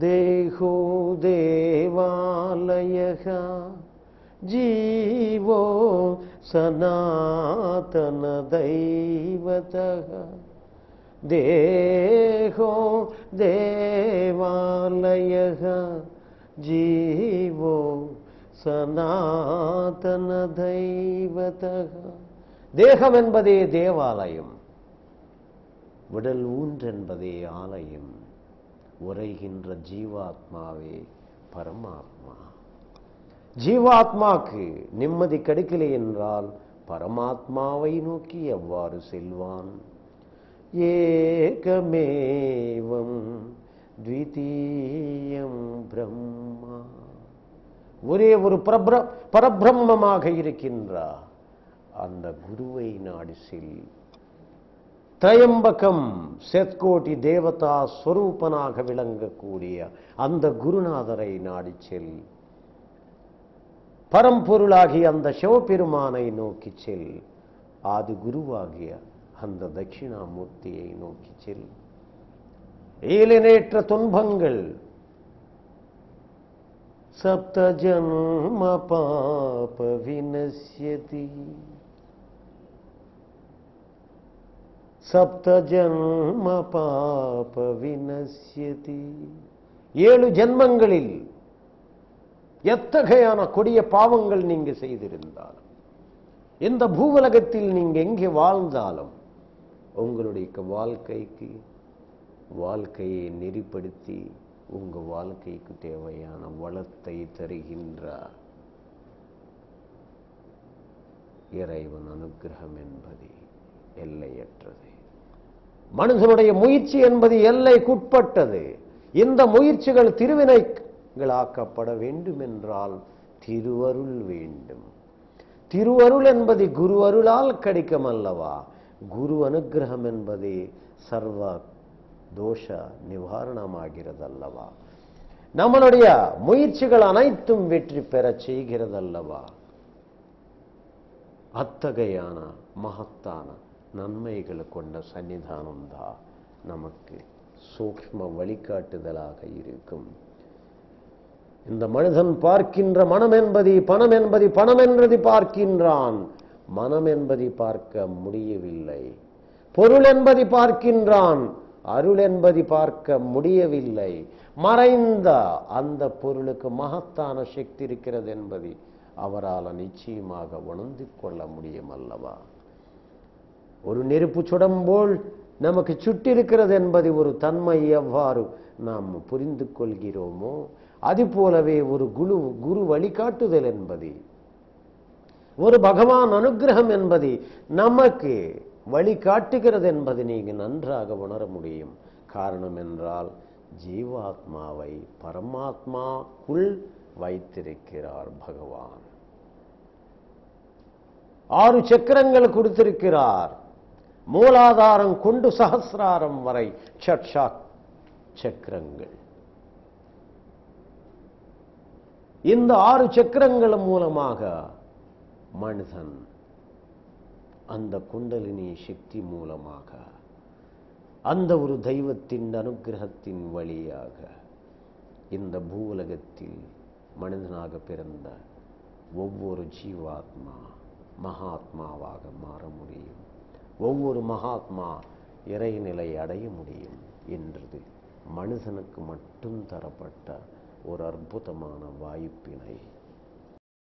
தேகோ தேவாலயः GO சனாதன தைவதः தேகோ தேவாலயः GO சனாதன தைவதः. தேகம் என்பதே தேவாலயம், விடல் ஊன்றென்பதே ஆலயம், உரைகின்ற ஜீவாத்மாவே பரமாத்மா. ஜீவாத்மாக்கு நிம்மதி கிடைக்கலை என்றால் பரமாத்மாவை நோக்கி எவ்வாறு செல்வான்? ஏகமேவம் த்விதீயம் பிரம்மா. ஒரே ஒரு பரபிரம்மமாக இருக்கின்றார் அந்த குருவை நாடி செல். திரையம்பகம் செத்கோட்டி தேவதா ஸ்வரூபனாக விளங்கக்கூடிய அந்த குருநாதரை நாடி செல். பரம்பொருளாகிய அந்த சிவபெருமானை நோக்கி செல். ஆதி குருவாகிய அந்த தட்சிணாமூர்த்தியை நோக்கி செல். ஏலினேற்ற துன்பங்கள் சப்த ஜன்ம பாப வினஸ்யதி, சப்த ஜன்ம பாப வினஸ்யதி. 7 ஜென்மங்களில் எத்தகையான கொடிய பாவங்கள் நீங்க செய்திருந்தாலும், இந்த பூவுலகத்தில் நீங்க எங்கே வாழ்ந்தாலும், உங்களுடைய வாழ்க்கையை நெறிப்படுத்தி உங்க வாழ்க்கைக்கு தேவையான வளத்தை தருகின்றார் இறைவன். அனுக்கிரகம் என்பது எல்லையற்றது. மனிதனுடைய முயற்சி என்பது எல்லைக்குட்பட்டது. இந்த முயற்சிகள் திருவினைகளாக்கப்பட வேண்டும் என்றால் திருவருள் வேண்டும். திருவருள் என்பது குரு அருளால் கிடைக்கும் அல்லவா? குரு அனுக்கிரகம் என்பது சர்வ தோஷ நிவாரணமாகிறது அல்லவா? நம்மளுடைய முயற்சிகள் அனைத்தும் வெற்றி பெற செய்கிறது அல்லவா? அத்தகையான மகத்தான நன்மைகளை கொண்ட சன்னிதானம் தான் நமக்கு சூக்ஷ்ம வழிகாட்டுதலாக இருக்கும். இந்த மனிதன் பார்க்கின்ற மனம் என்பது பணம் என்பது பணம் என்பது பார்க்கின்றான், மனம் என்பது பார்க்க முடியவில்லை. பொருள் என்பது பார்க்கின்றான், அருள் என்பது பார்க்க முடியவில்லை. மறைந்த அந்த பொருளுக்கு மகத்தான சக்தி இருக்கிறது என்பது அவரால் நிச்சயமாக உணர்ந்து கொள்ள முடியும் அல்லவா? ஒரு நெருப்பு சுடம் போல் நமக்கு சுட்டிருக்கிறது என்பது ஒரு தன்மை எவ்வாறு நாம் புரிந்து கொள்கிறோமோ, அதுபோலவே ஒரு குரு வழிகாட்டுதல் என்பது, ஒரு பகவான் அனுக்கிரகம் என்பது நமக்கு வழிகாட்டுகிறது என்பது நீங்க நன்றாக உணர முடியும். காரணம் என்றால் ஜீவாத்மாவை பரமாத்மாக்குள் வைத்திருக்கிறார் பகவான். 6 சக்கரங்கள் கொடுத்திருக்கிறார். மூலாதாரம் கொண்டு சஹஸ்ராரம் வரை ஷட்சாக் சக்கரங்கள். இந்த 6 சக்கரங்கள் மூலமாக மனிதன் அந்த குண்டலினி சக்தி மூலமாக அந்த ஒரு தெய்வத்தின் அனுக்கிரகத்தின் வழியாக இந்த பூவுலகத்தில் மனிதனாக பிறந்த ஒவ்வொரு ஜீவாத்மா மகாத்மாவாக மாற முடியும். ஒவ்வொரு மகாத்மா இறைநிலை அடைய முடியும் என்றது மனிதனுக்கு மட்டும் தரப்பட்ட ஒரு அற்புதமான வாய்ப்பினை